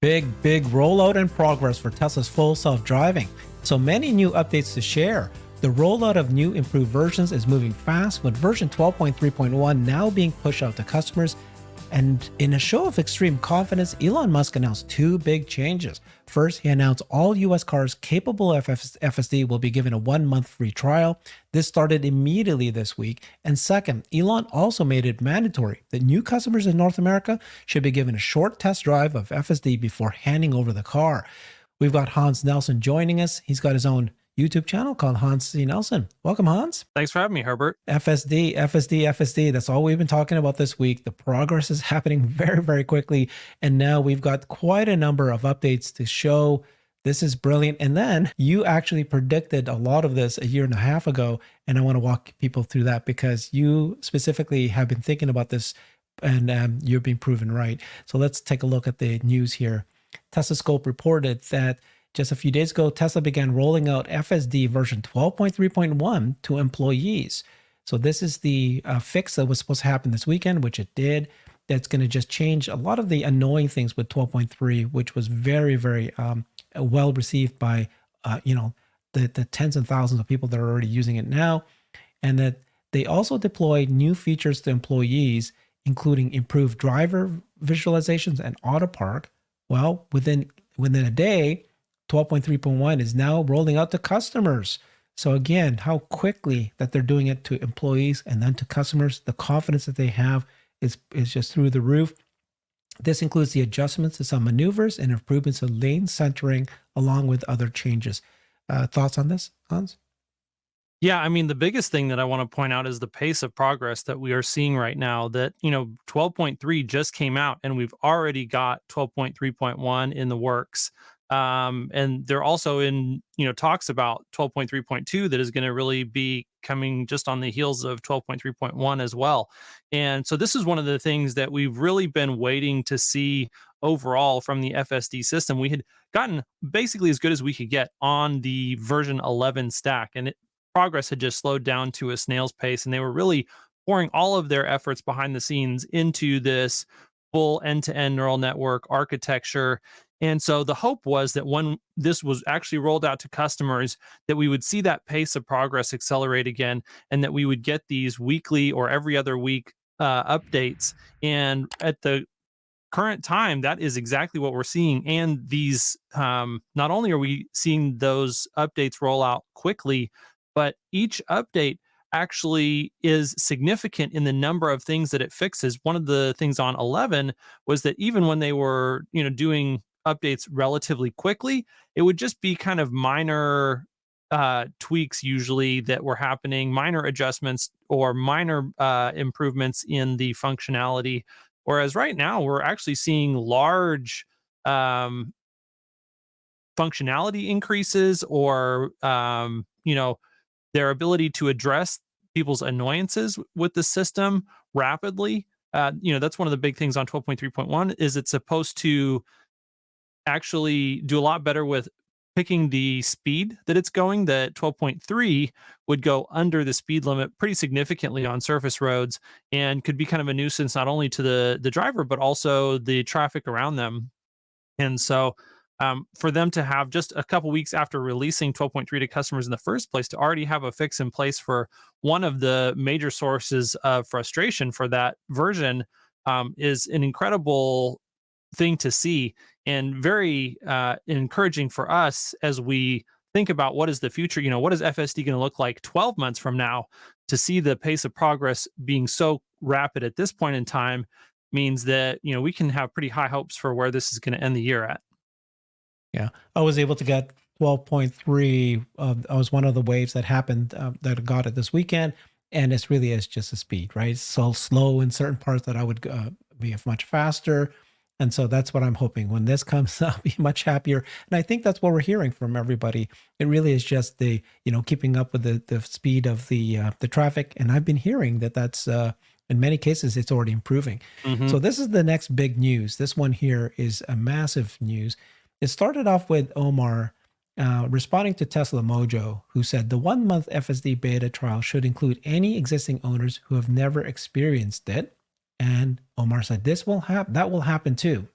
Big rollout and progress for Tesla's full self-driving. So many new updates to share. The rollout of new improved versions is moving fast, with version 12.3.1 now being pushed out to customers. And in a show of extreme confidence, Elon Musk announced two big changes. First, he announced all US cars capable of FSD will be given a 1-month free trial. This started immediately this week. And second, Elon also made it mandatory that new customers in North America should be given a short test drive of FSD before handing over the car. We've got Hans Nelson joining us. He's got his own YouTube channel called Hans C. Nelson. Welcome, Hans. Thanks for having me, Herbert. FSD. That's all we've been talking about this week. The progress is happening very quickly. And now we've got quite a number of updates to show. This is brilliant. And then you actually predicted a lot of this a year and a half ago. And I want to walk people through that because you specifically have been thinking about this and you're being proven right. So let's take a look at the news here. Tesla Scope reported that just a few days ago, Tesla began rolling out FSD version 12.3.1 to employees. So this is the fix that was supposed to happen this weekend, which it did. That's going to just change a lot of the annoying things with 12.3, which was very well received by the tens and thousands of people that are already using it now. And that they also deployed new features to employees, including improved driver visualizations and auto park. Well, within a day, 12.3.1 is now rolling out to customers. So again, how quickly that they're doing it to employees and then to customers, the confidence that they have is just through the roof. This includes the adjustments to some maneuvers and improvements of lane centering, along with other changes. Thoughts on this, Hans? Yeah, I mean, the biggest thing that I want to point out is the pace of progress that we are seeing right now. That, 12.3 just came out and we've already got 12.3.1 in the works. And they're also in, talks about 12.3.2 that is going to really be coming just on the heels of 12.3.1 as well. And so this is one of the things that we've really been waiting to see overall from the FSD system. We had gotten basically as good as we could get on the version 11 stack, and progress had just slowed down to a snail's pace, and they were really pouring all of their efforts behind the scenes into this full end-to-end neural network architecture. And so the hope was that when this was actually rolled out to customers, that we would see that pace of progress accelerate again, and that we would get these weekly or every other week updates. And at the current time, that is exactly what we're seeing. And these, not only are we seeing those updates roll out quickly, but each update actually is significant in the number of things that it fixes. One of the things on 11 was that even when they were, doing updates relatively quickly, it would just be kind of minor tweaks usually that were happening, minor adjustments or minor improvements in the functionality. Whereas right now we're actually seeing large functionality increases or, their ability to address people's annoyances with the system rapidly. That's one of the big things on 12.3.1 is it's supposed to actually do a lot better with picking the speed that it's going. That 12.3 would go under the speed limit pretty significantly on surface roads and could be kind of a nuisance not only to the driver, but also the traffic around them. And so for them to have just a couple weeks after releasing 12.3 to customers in the first place to already have a fix in place for one of the major sources of frustration for that version is an incredible thing to see, and very encouraging for us as we think about what is the future. What is FSD going to look like 12 months from now? To see the pace of progress being so rapid at this point in time means that we can have pretty high hopes for where this is going to end the year at. Yeah, I was able to get 12.3. I was one of the waves that happened that got it this weekend, and it really is just a speed, right? It's so slow in certain parts that I would be much faster. And so that's what I'm hoping. When this comes, I'll be much happier. And I think that's what we're hearing from everybody. It really is just the, keeping up with the speed of the traffic. And I've been hearing that's, in many cases, it's already improving. Mm-hmm. So this is the next big news. This one here is a massive news. It started off with Omar responding to Tesla Mojo, who said the 1-month FSD beta trial should include any existing owners who have never experienced it. And Omar said, that will happen too.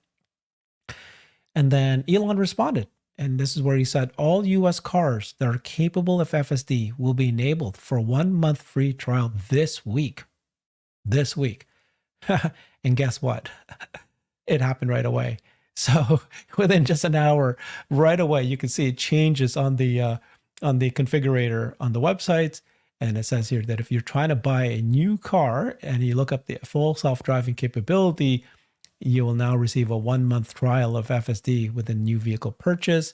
And then Elon responded. And this is where he said all US cars that are capable of FSD will be enabled for 1 month free trial this week. This week. And guess what? It happened right away. So within just an hour, right away, you can see it changes on the configurator on the website. And it says here that if you're trying to buy a new car and you look up the full self-driving capability, you will now receive a 1 month trial of FSD with a new vehicle purchase.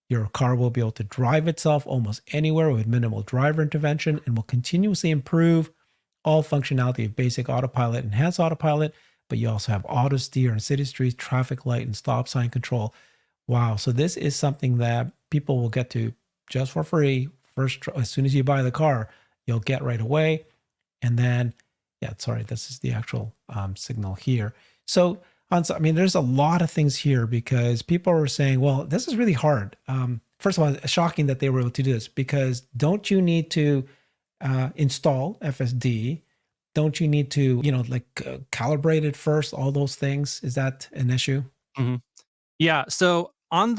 Your car will be able to drive itself almost anywhere with minimal driver intervention and will continuously improve all functionality of basic autopilot, enhanced autopilot, but you also have auto steer on city streets, traffic light, and stop sign control. Wow. So this is something that people will get to just for free. First, as soon as you buy the car, you'll get right away. And then, yeah, sorry, this is the actual signal here. So, I mean, there's a lot of things here because people are saying, well, this is really hard. First of all, it's shocking that they were able to do this because don't you need to install FSD? Don't you need to, calibrate it first? All those things. Is that an issue? Mhm. Yeah. So on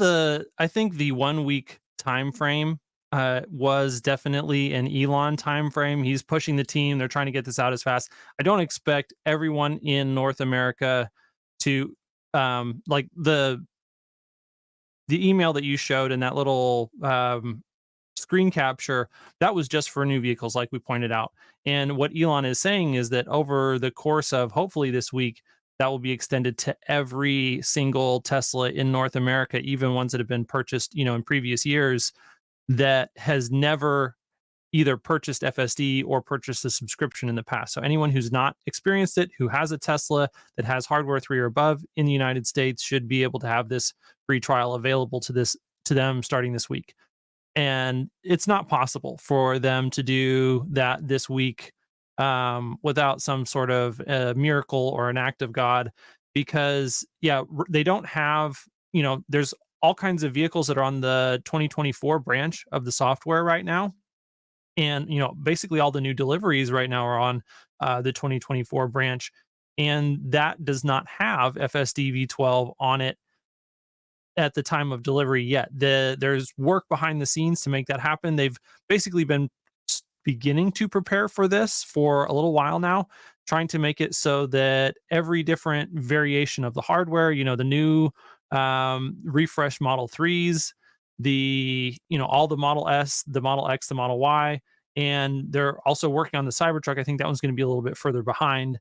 I think the 1 week time frame was definitely an Elon time frame. He's pushing the team. They're trying to get this out as fast. I don't expect everyone in North America to like the email that you showed and that little screen capture, that was just for new vehicles, like we pointed out. And what Elon is saying is that over the course of hopefully this week, that will be extended to every single Tesla in North America, even ones that have been purchased, in previous years that has never either purchased FSD or purchased a subscription in the past. So anyone who's not experienced it, who has a Tesla that has hardware 3 or above in the United States should be able to have this free trial available to them starting this week. And it's not possible for them to do that this week without some sort of miracle or an act of God, because they don't have, there's all kinds of vehicles that are on the 2024 branch of the software right now, and basically all the new deliveries right now are on the 2024 branch, and that does not have FSD v12 on it at the time of delivery yet. There's work behind the scenes to make that happen. They've basically been beginning to prepare for this for a little while now, trying to make it so that every different variation of the hardware, the new refresh Model 3s, all the Model S, the Model X, the Model Y, and they're also working on the Cybertruck. I think that one's going to be a little bit further behind.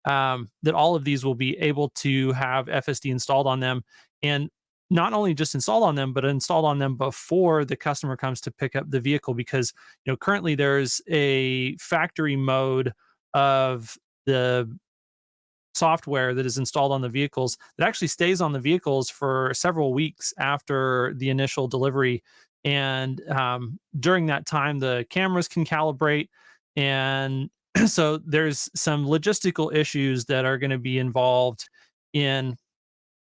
That all of these will be able to have FSD installed on them, and not only just installed on them, but installed on them before the customer comes to pick up the vehicle. Because currently there's a factory mode of the software that is installed on the vehicles that actually stays on the vehicles for several weeks after the initial delivery. And during that time, the cameras can calibrate. And so there's some logistical issues that are going to be involved in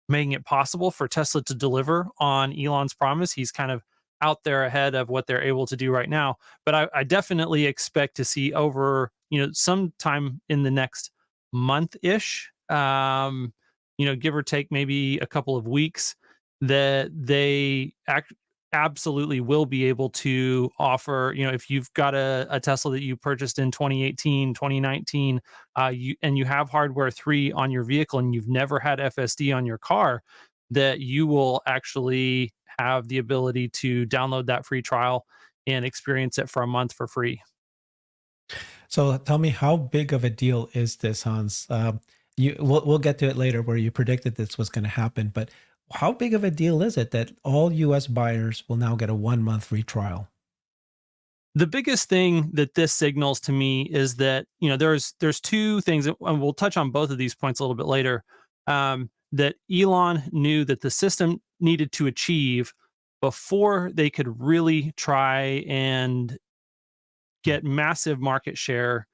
making it possible for Tesla to deliver on Elon's promise. He's kind of out there ahead of what they're able to do right now. But I definitely expect to see over, sometime in the next month ish, give or take maybe a couple of weeks, that absolutely will be able to offer, if you've got a Tesla that you purchased in 2018, 2019, and you have hardware 3 on your vehicle and you've never had FSD on your car, that you will actually have the ability to download that free trial and experience it for a month for free. So tell me, how big of a deal is this, Hans? We'll get to it later where you predicted this was going to happen, but how big of a deal is it that all US buyers will now get a 1 month free trial? The biggest thing that this signals to me is that there's two things, and we'll touch on both of these points a little bit later. That Elon knew that the system needed to achieve before they could really try and get massive market share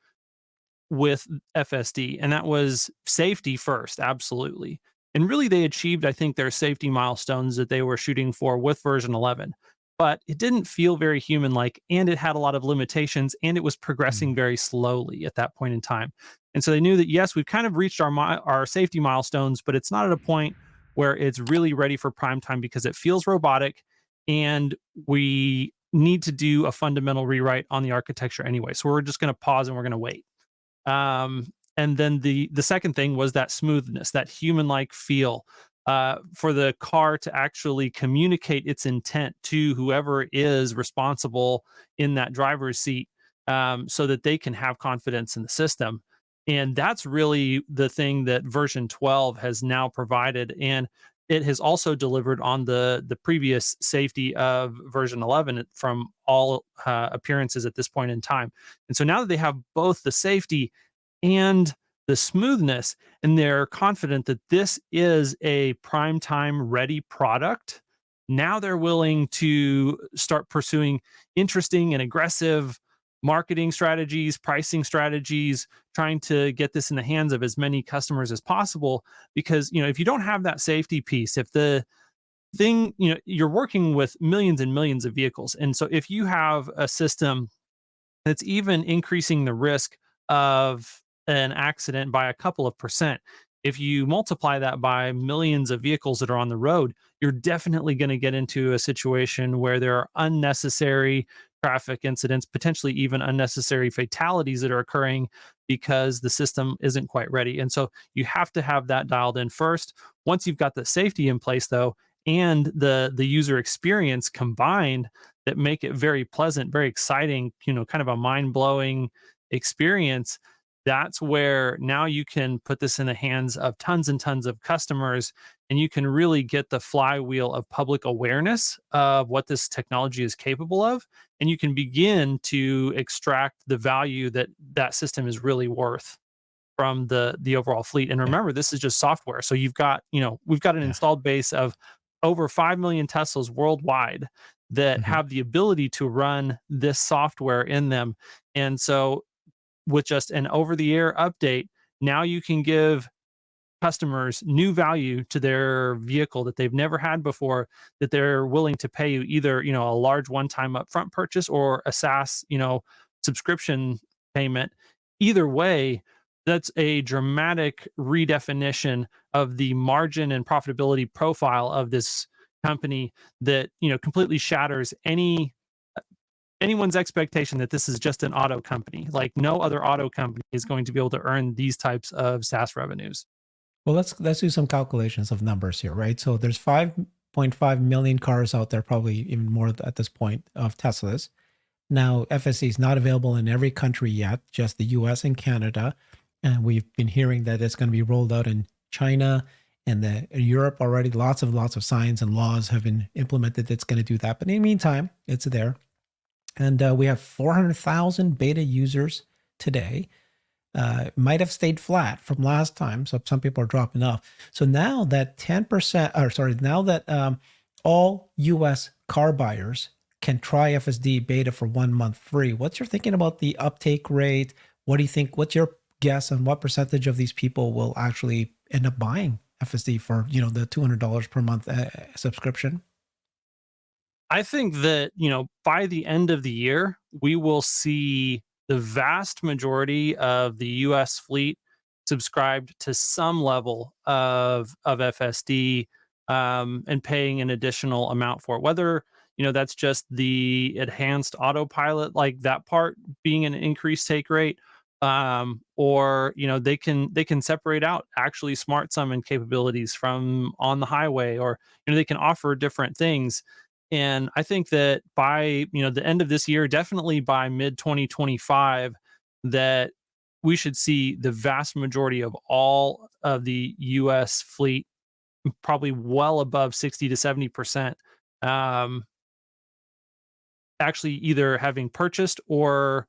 with FSD, and that was safety first, absolutely. And really, they achieved, I think, their safety milestones that they were shooting for with version 11. But it didn't feel very human like, and it had a lot of limitations, and it was progressing very slowly at that point in time. And so they knew that, yes, we've kind of reached our safety milestones, but it's not at a point where it's really ready for prime time because it feels robotic, and we need to do a fundamental rewrite on the architecture anyway. So we're just going to pause and we're going to wait. And then the second thing was that smoothness, that human-like feel, for the car to actually communicate its intent to whoever is responsible in that driver's seat, so that they can have confidence in the system. And that's really the thing that version 12 has now provided. And it has also delivered on the previous safety of version 11 from all appearances at this point in time. And so now that they have both the safety and the smoothness, and they're confident that this is a prime time ready product, now they're willing to start pursuing interesting and aggressive marketing strategies, pricing strategies, trying to get this in the hands of as many customers as possible. Because, if you don't have that safety piece, if the thing, you're working with millions and millions of vehicles. And so if you have a system that's even increasing the risk of an accident by a couple of percent, if you multiply that by millions of vehicles that are on the road, you're definitely going to get into a situation where there are unnecessary traffic incidents, potentially even unnecessary fatalities that are occurring because the system isn't quite ready. And so you have to have that dialed in first. Once you've got the safety in place, though, and the user experience combined, that make it very pleasant, very exciting, kind of a mind-blowing experience, that's where now you can put this in the hands of tons and tons of customers, and you can really get the flywheel of public awareness of what this technology is capable of, and you can begin to extract the value that that system is really worth from the overall fleet. And Yeah. remember, this is just software. So you've got, we've got an Yeah. installed base of over 5 million Teslas worldwide that Mhm. have the ability to run this software in them. And so with just an over the air update, now you can give customers new value to their vehicle that they've never had before, that they're willing to pay you either, a large one-time upfront purchase or a SaaS, subscription payment. Either way, that's a dramatic redefinition of the margin and profitability profile of this company that, completely shatters anyone's expectation that this is just an auto company. Like no other auto company is going to be able to earn these types of SaaS revenues. Well, let's do some calculations of numbers here, right? So there's 5.5 million cars out there, probably even more at this point, of Teslas. Now, FSD is not available in every country yet, just the US and Canada. And we've been hearing that it's going to be rolled out in China and Europe already. Lots of signs and laws have been implemented that's going to do that. But in the meantime, it's there. And we have 400,000 beta users today. Might have stayed flat from last time, so some people are dropping off. So now that 10%, or sorry, now that all US car buyers can try FSD beta for 1 month free, what's your thinking about the uptake rate? What do you think? What's your guess on what percentage of these people will actually end up buying FSD for the $200 per month subscription? I think that, by the end of the year, we will see the vast majority of the US fleet subscribed to some level of FSD, and paying an additional amount for it. Whether, that's just the enhanced autopilot, like that part being an increased take rate, or, they can separate out actually smart summon capabilities from on the highway, or, they can offer different things. And I think that by, the end of this year, definitely by mid 2025, that we should see the vast majority of all of the US fleet, probably well above 60 to 70%, um, actually either having purchased or,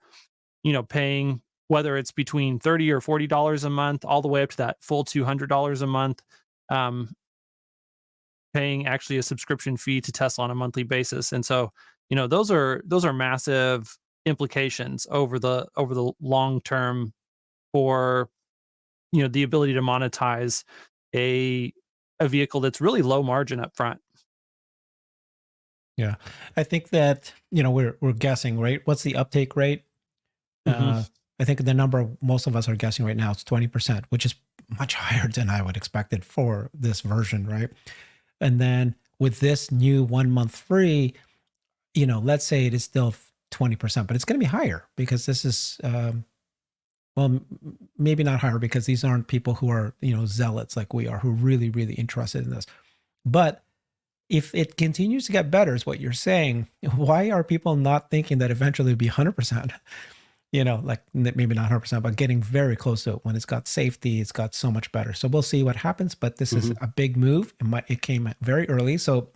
paying, whether it's between 30 or $40 a month, all the way up to that full $200 a month. Um, Paying actually a subscription fee to Tesla on a monthly basis. And so, those are massive implications over the long term for, the ability to monetize a a vehicle that's really low margin up front. Yeah, I think that we're guessing, right? What's the uptake rate? Mhm. Uh, I think the number most of us are guessing right now is 20%, which is much higher than I would expect it for this version, right? And then with this new 1 month free, let's say it is still 20%, but it's going to be higher because this is, well, maybe not higher because these aren't people who are, zealots like we are, who really, really interested in this. But if it continues to get better, is what you're saying, why are people not thinking that eventually it'll be 100%? Like maybe not 100%, but getting very close to it. When it's got safety, it's got so much better. So we'll see what happens, but this is Mhm. a big move. It came very early. So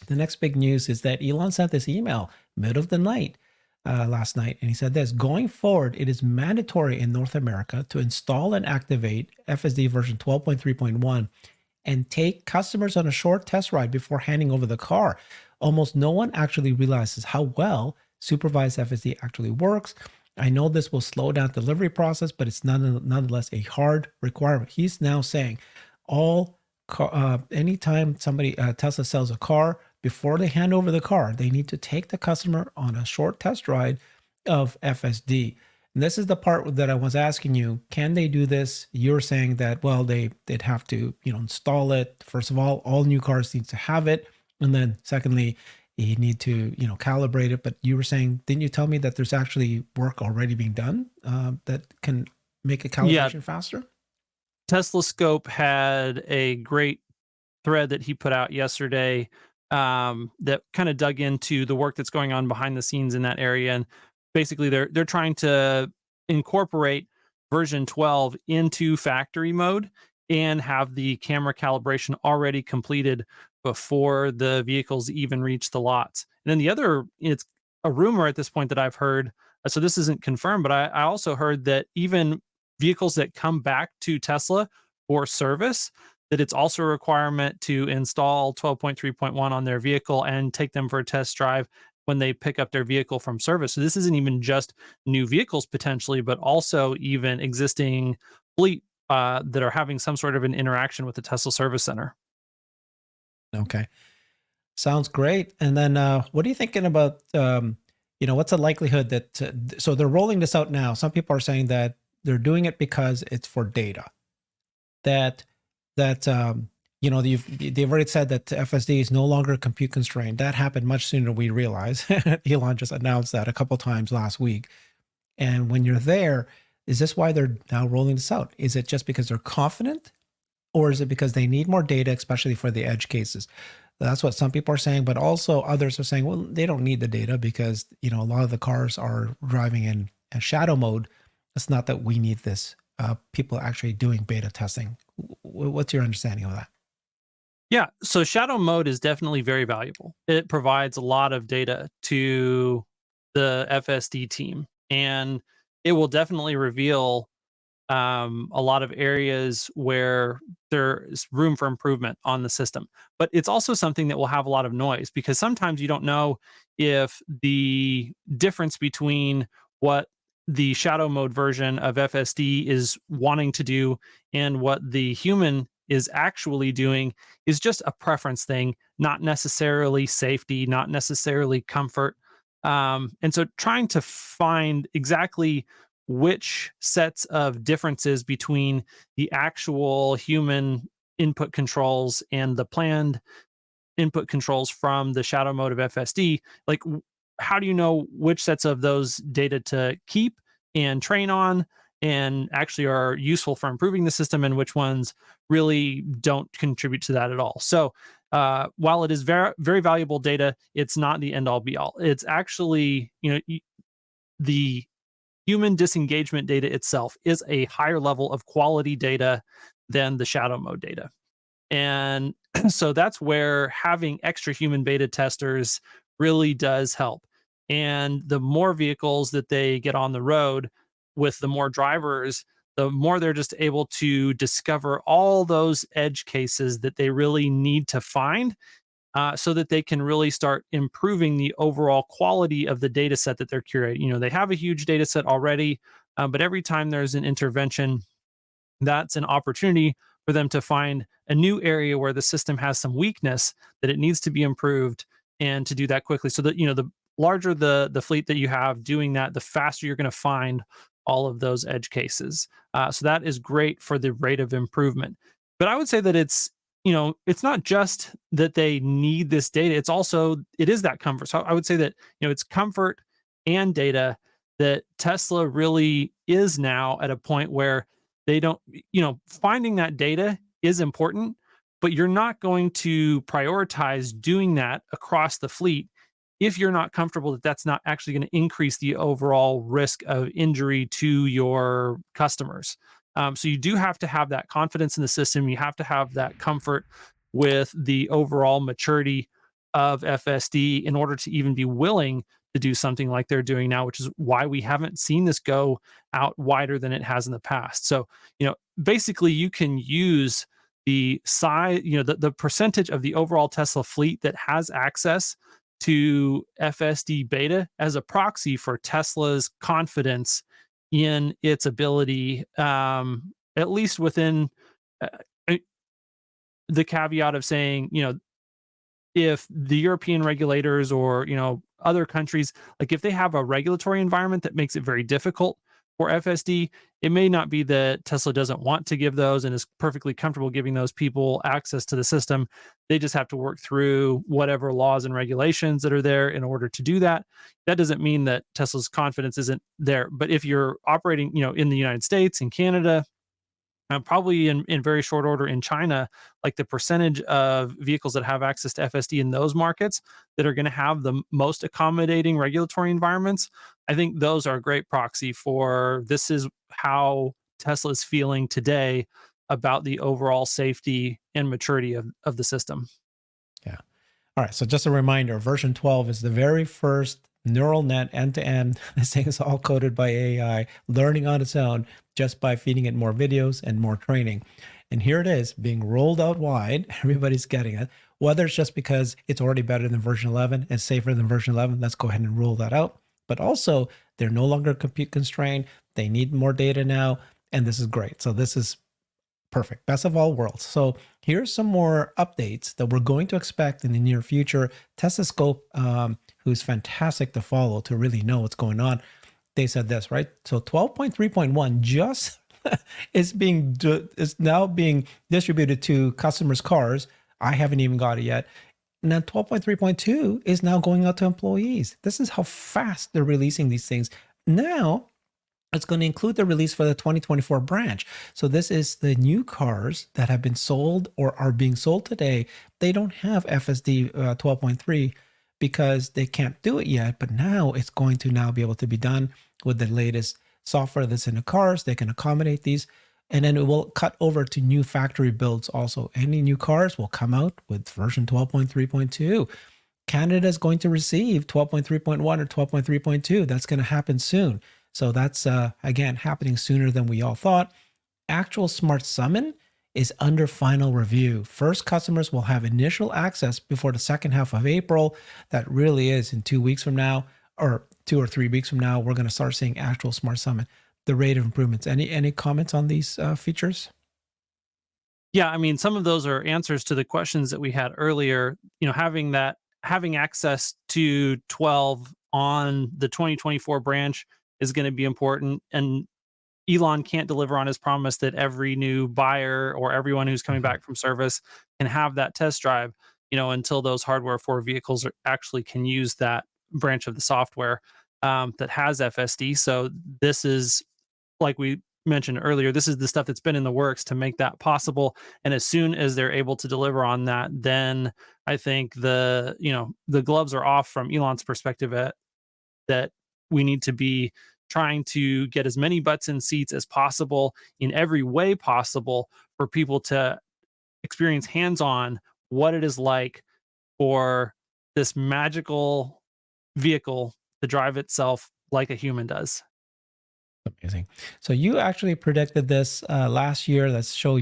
the next big news is that Elon sent this email middle of the night last night, and he said this: going forward, it is mandatory in North America to install and activate FSD version 12.3.1 and take customers on a short test ride before handing over the car. Almost no one actually realizes how well supervised FSD actually works. I know this will slow down the delivery process, but it's nonetheless a hard requirement. He's now saying anytime somebody Tesla sells a car, before they hand over the car, they need to take the customer on a short test ride of FSD. And this is the part that I was asking you: can they do this? You're saying that, well, they'd have to install it. First of all new cars need to have it, and then secondly, you need to calibrate it. But you were saying, didn't you tell me that there's actually work already being done that can make a Yeah, calibration faster? Tesla Scope had a great thread that he put out yesterday, that kind of dug into the work that's going on behind the scenes in that area. And basically, they're trying to incorporate version 12 into factory mode and have the camera calibration already completed before the vehicles even reach the lots. And then the other, it's a rumor at this point that I've heard. So this isn't confirmed, but I also heard that even vehicles that come back to Tesla for service, that it's also a requirement to install 12.3.1 on their vehicle and take them for a test drive when they pick up their vehicle from service. So this isn't even just new vehicles potentially, but also even existing fleet that are having some sort of an interaction with the Tesla service center. Okay. Sounds great. And then, what are you thinking about? What's the likelihood that? So they're rolling this out now. Some people are saying that they're doing it because it's for data. That they've already said that FSD is no longer compute constrained. That happened much sooner than we realize. Elon just announced that a couple times last week. And when you're there, is this why they're now rolling this out? Is it just because they're confident, or is it because they need more data, especially for the edge cases? That's what some people are saying, but also others are saying, well, they don't need the data because a lot of the cars are driving in shadow mode. It's not that we need this. People actually doing beta testing. What's your understanding of that? Yeah, so shadow mode is definitely very valuable. It provides a lot of data to the FSD team, and it will definitely reveal a lot of areas where there is room for improvement on the system. But it's also something that will have a lot of noise because sometimes you don't know if the difference between what the shadow mode version of FSD is wanting to do and what the human is actually doing is just a preference thing, not necessarily safety, not necessarily comfort. And so trying to find exactly which sets of differences between the actual human input controls and the planned input controls from the shadow mode of FSD, like how do you know which sets of those data to keep and train on and actually are useful for improving the system and which ones really don't contribute to that at all? So while it is very very valuable data, it's not the end all be all. It's actually the human disengagement data itself is a higher level of quality data than the shadow mode data. And so that's where having extra human beta testers really does help. And the more vehicles that they get on the road with the more drivers, the more they're just able to discover all those edge cases that they really need to find, so that they can really start improving the overall quality of the data set that they're curating. They have a huge data set already, but every time there's an intervention, that's an opportunity for them to find a new area where the system has some weakness that it needs to be improved, and to do that quickly. So that the larger the fleet that you have doing that, the faster you're going to find all of those edge cases. So that is great for the rate of improvement. But I would say that it's not just that they need this data. It is that comfort. So I would say that, it's comfort and data that Tesla really is now at a point where they don't, finding that data is important, but you're not going to prioritize doing that across the fleet if you're not comfortable that that's not actually going to increase the overall risk of injury to your customers. So you do have to have that confidence in the system. You have to have that comfort with the overall maturity of FSD in order to even be willing to do something like they're doing now, which is why we haven't seen this go out wider than it has in the past. So, basically you can use the size, the percentage of the overall Tesla fleet that has access to FSD beta as a proxy for Tesla's confidence in its ability, at least within uh, uh, the caveat of saying, if the European regulators or, other countries, like if they have a regulatory environment that makes it very difficult for FSD, it may not be that Tesla doesn't want to give those and is perfectly comfortable giving those people access to the system. They just have to work through whatever laws and regulations that are there in order to do that. That doesn't mean that Tesla's confidence isn't there. But if you're operating, in the United States, in Canada, probably in very short order in China, like the percentage of vehicles that have access to FSD in those markets that are going to have the most accommodating regulatory environments, I think those are a great proxy for this is how Tesla is feeling today about the overall safety and maturity of the system. Yeah. All right. So just a reminder, version 12 is the very first neural net end to end. This thing is all coded by AI, learning on its own just by feeding it more videos and more training. And here it is being rolled out wide. Everybody's getting it. Whether it's just because it's already better than version 11 and safer than version 11, let's go ahead and roll that out. But also, they're no longer compute constrained. They need more data now. And this is great. So this is perfect. Best of all worlds. So here's some more updates that we're going to expect in the near future. Teslascope, who's fantastic to follow to really know what's going on. They said this, right? So 12.3.1 just is now being distributed to customers' cars. I haven't even got it yet. And then 12.3.2 is now going out to employees. This is how fast they're releasing these things. Now, it's going to include the release for the 2024 branch. So this is the new cars that have been sold or are being sold today. They don't have FSD 12.3 because they can't do it yet, but now it's going to now be able to be done with the latest software that's in the cars. They can accommodate these, and then it will cut over to new factory builds also. Any new cars will come out with version 12.3.2. Canada is going to receive 12.3.1 or 12.3.2. That's going to happen soon. So that's, again, happening sooner than we all thought. Actual Smart Summon is under final review. First customers will have initial access before the second half of April. That really is in 2 weeks from now, or 2 or 3 weeks from now, we're going to start seeing actual Smart Summon. The rate of improvements. Any comments on these features? Yeah, I mean, some of those are answers to the questions that we had earlier. Having access to 12 on the 2024 branch is going to be important. And Elon can't deliver on his promise that every new buyer or everyone who's coming back from service can have that test drive, until those hardware for vehicles actually can use that branch of the software that has FSD. So this is, like we mentioned earlier, this is the stuff that's been in the works to make that possible. And as soon as they're able to deliver on that, then I think the gloves are off from Elon's perspective that we need to be trying to get as many butts in seats as possible in every way possible for people to experience hands-on what it is like for this magical vehicle to drive itself like a human does. Amazing. So you actually predicted this last year. Let's show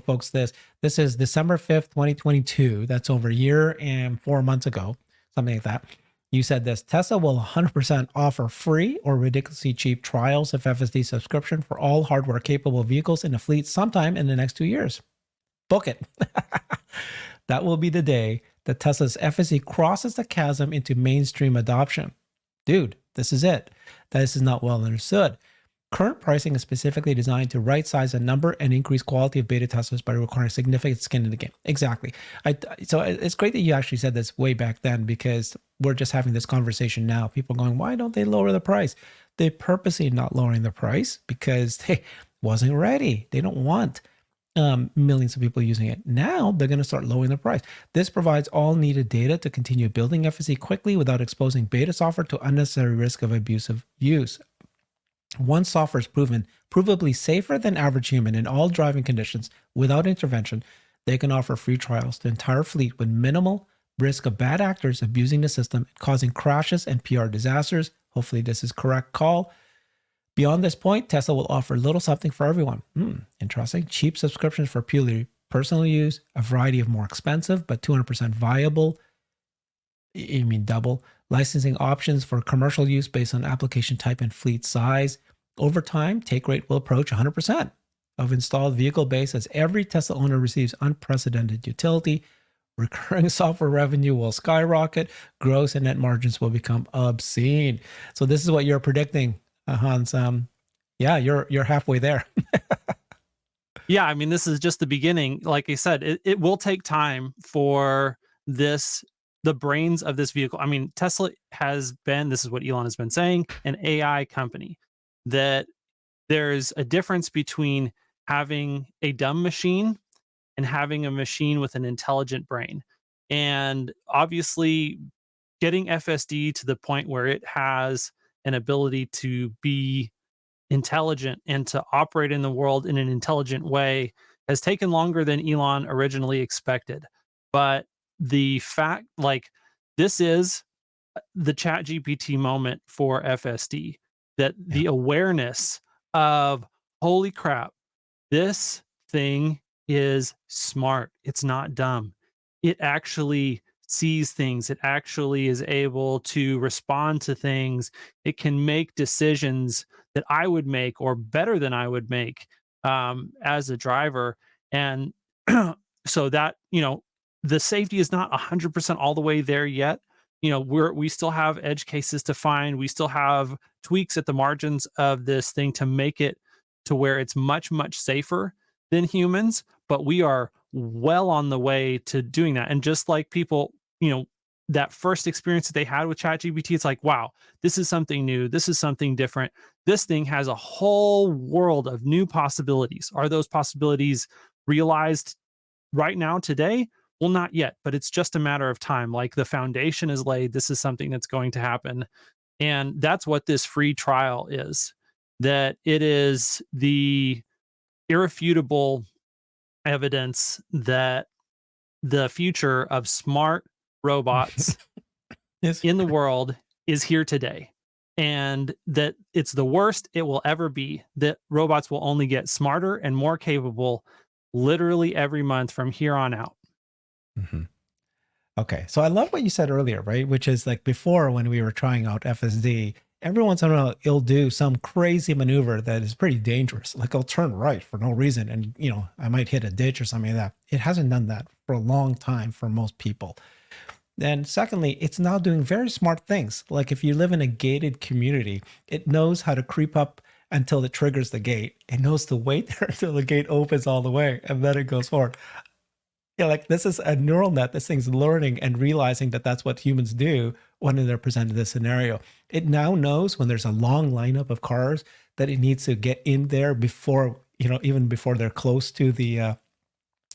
folks this. This is December 5th, 2022. That's over a year and 4 months ago, something like that. You said this: Tesla will 100% offer free or ridiculously cheap trials of FSD subscription for all hardware capable vehicles in the fleet sometime in the next 2 years. Book it. That will be the day that Tesla's FSD crosses the chasm into mainstream adoption. Dude, this is it. This is not well understood. Current pricing is specifically designed to right-size the number and increase quality of beta testers by requiring significant skin in the game. Exactly. So it's great that you actually said this way back then, because we're just having this conversation now. People going, why don't they lower the price? They purposely not lowering the price because they wasn't ready. They don't want millions of people using it. Now they're going to start lowering the price. This provides all needed data to continue building FSD quickly without exposing beta software to unnecessary risk of abusive use. Once software is provably safer than average human in all driving conditions without intervention, they can offer free trials to the entire fleet with minimal risk of bad actors abusing the system and causing crashes and PR disasters. Hopefully this is correct call. Beyond this point, Tesla will offer little something for everyone. Interesting. Cheap subscriptions for purely personal use, a variety of more expensive but 200% viable, you mean double, licensing options for commercial use based on application type and fleet size. Over time, take rate will approach 100% of installed vehicle base as every Tesla owner receives unprecedented utility. Recurring software revenue will skyrocket. Gross and net margins will become obscene. So this is what you're predicting, Hans. Yeah, you're halfway there. Yeah, I mean, this is just the beginning. Like I said, it will take time for the brains of this vehicle. I mean, Tesla has been, this is what Elon has been saying, an AI company. That there's a difference between having a dumb machine and having a machine with an intelligent brain. And obviously, getting FSD to the point where it has an ability to be intelligent and to operate in the world in an intelligent way has taken longer than Elon originally expected. But the fact, like, this is the ChatGPT moment for FSD, that Yeah. the awareness of, holy crap, this thing is smart. It's not dumb. It actually sees things. It actually is able to respond to things. It can make decisions that I would make or better than I would make as a driver. And so that, the safety is not 100% all the way there yet. We still have edge cases to find. We still have tweaks at the margins of this thing to make it to where it's much, much safer than humans, but we are well on the way to doing that. And just like people, that first experience that they had with ChatGPT, it's like, wow, this is something new. This is something different. This thing has a whole world of new possibilities. Are those possibilities realized right now today? Well, not yet, but it's just a matter of time. Like, the foundation is laid. This is something that's going to happen. And that's what this free trial is, that it is the irrefutable evidence that the future of smart robots Yes. in the world is here today, and that it's the worst it will ever be, that robots will only get smarter and more capable literally every month from here on out. Mhm. Okay. So I love what you said earlier, right? Which is like before when we were trying out FSD, every once in a while it'll do some crazy maneuver that is pretty dangerous. Like it'll turn right for no reason. And, I might hit a ditch or something like that. It hasn't done that for a long time for most people. And secondly, it's now doing very smart things. Like if you live in a gated community, it knows how to creep up until it triggers the gate. It knows to wait there until the gate opens all the way and then it goes forward. Yeah, like this is a neural net. This thing's learning and realizing that that's what humans do when they're presented this scenario. It now knows when there's a long lineup of cars that it needs to get in there before, even before they're close to the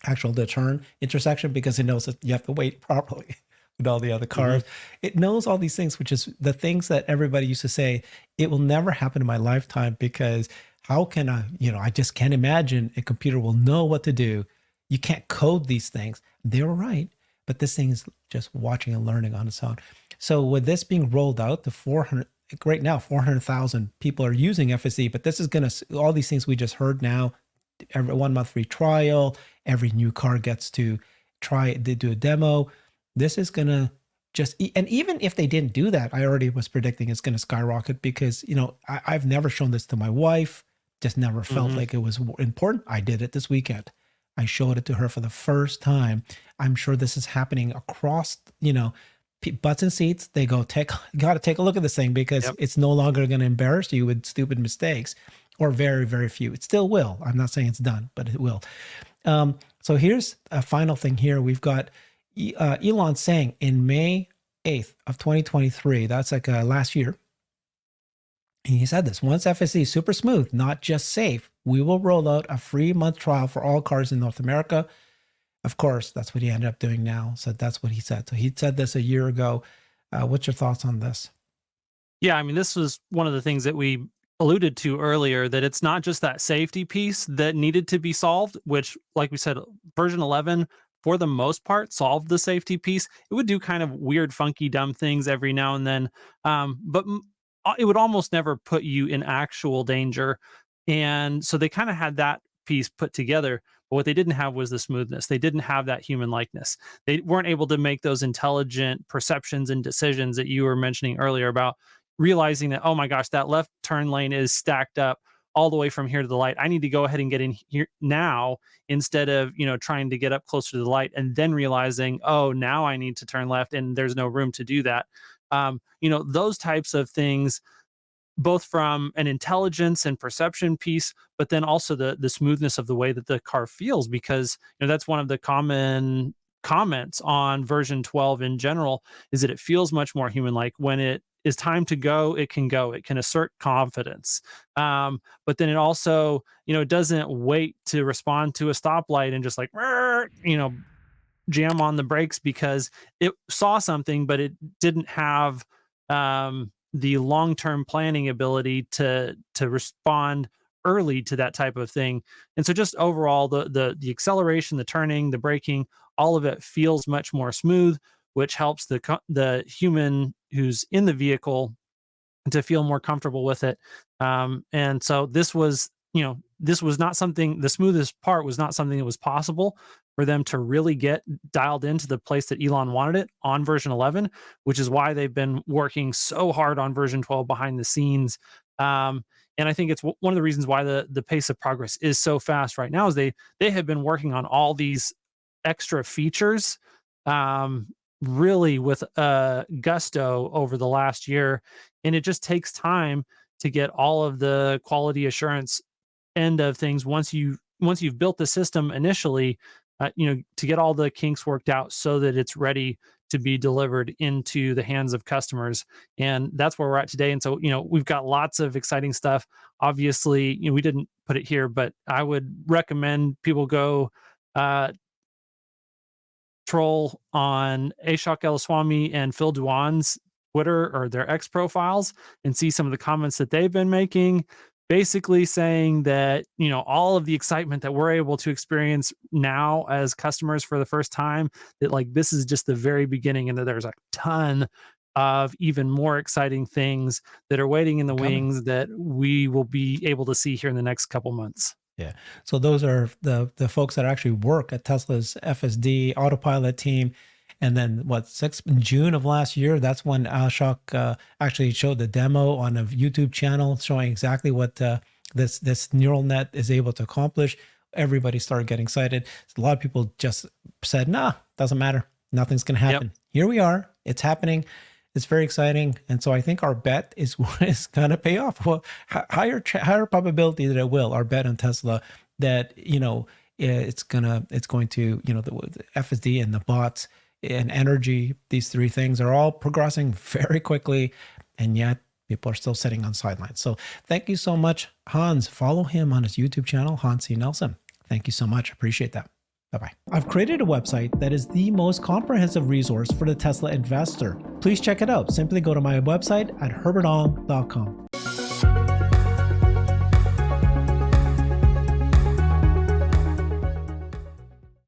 the turn intersection, because it knows that you have to wait properly with all the other Mhm. cars. It knows all these things, which is the things that everybody used to say, it will never happen in my lifetime because how can I just can't imagine a computer will know what to do. You can't code these things. They were right, but this thing is just watching and learning on its own. So with this being rolled out to 400, right now 400,000 people are using FSD, but this is going to, all these things we just heard now, every 1 month free trial, every new car gets to they do a demo. This is going to and even if they didn't do that, I already was predicting it's going to skyrocket because, I've never shown this to my wife, just never felt Mhm. like it was important. I did it this weekend. I showed it to her for the first time. I'm sure this is happening across, butts and seats. They go, got to take a look at this thing because Yep. it's no longer going to embarrass you with stupid mistakes. or very, very few. It still will. I'm not saying it's done, but it will. So here's a final thing here. We've got Elon saying in May 8th of 2023, that's like last year, and he said this: once FSD is super smooth, not just safe, we will roll out a free month trial for all cars in North America. Of course, that's what he ended up doing now. So that's what he said. So he said this a year ago. What's your thoughts on this? Yeah, I mean, this was one of the things that we alluded to earlier, that it's not just that safety piece that needed to be solved, which, like we said, version 11, for the most part, solved the safety piece. It would do kind of weird, funky, dumb things every now and then, but it would almost never put you in actual danger. And so they kind of had that piece put together. But what they didn't have was the smoothness. They didn't have that human likeness. They weren't able to make those intelligent perceptions and decisions that you were mentioning earlier about realizing that, oh my gosh, that left turn lane is stacked up all the way from here to the light. I need to go ahead and get in here now, instead of, trying to get up closer to the light and then realizing, oh, now I need to turn left and there's no room to do that. Those types of things, both from an intelligence and perception piece, but then also the smoothness of the way that the car feels, because that's one of the common comments on version 12 in general, is that it feels much more human like. When it is time to go, it can assert confidence, but then it also it doesn't wait to respond to a stoplight and just like jam on the brakes because it saw something, but it didn't have the long-term planning ability to respond early to that type of thing. And so just overall, the acceleration, the turning, the braking, all of it feels much more smooth, which helps the human who's in the vehicle to feel more comfortable with it. And so this was not something, the smoothest part was not something that was possible for them to really get dialed into the place that Elon wanted it on version 11, which is why they've been working so hard on version 12 behind the scenes. And I think it's one of the reasons why the pace of progress is so fast right now is they have been working on all these extra features really with gusto over the last year, and it just takes time to get all of the quality assurance end of things once you've built the system initially, to get all the kinks worked out so that it's ready to be delivered into the hands of customers. And that's where we're at today. And so we've got lots of exciting stuff. Obviously, we didn't put it here, but I would recommend people go troll on Ashok Elaswamy and Phil Duan's Twitter or their X profiles and see some of the comments that they've been making, basically saying that, all of the excitement that we're able to experience now as customers for the first time, that like this is just the very beginning, and that there's a ton of even more exciting things that are waiting in the wings that we will be able to see here in the next couple months. Yeah. So those are the folks that actually work at Tesla's FSD autopilot team. And then in June of last year, that's when Ashok actually showed the demo on a YouTube channel showing exactly what this neural net is able to accomplish. Everybody started getting excited. A lot of people just said, nah, doesn't matter. Nothing's going to happen. Yep. Here we are. It's happening. It's very exciting. And so I think our bet is going to pay off. Well, higher probability that it will, our bet on Tesla, that, it's going to, the FSD and the bots and energy, these three things are all progressing very quickly. And yet people are still sitting on sidelines. So thank you so much, Hans. Follow him on his YouTube channel, Hans C. Nelson. Thank you so much. Appreciate that. Bye-bye. I've created a website that is the most comprehensive resource for the Tesla investor. Please check it out. Simply go to my website at herbertong.com.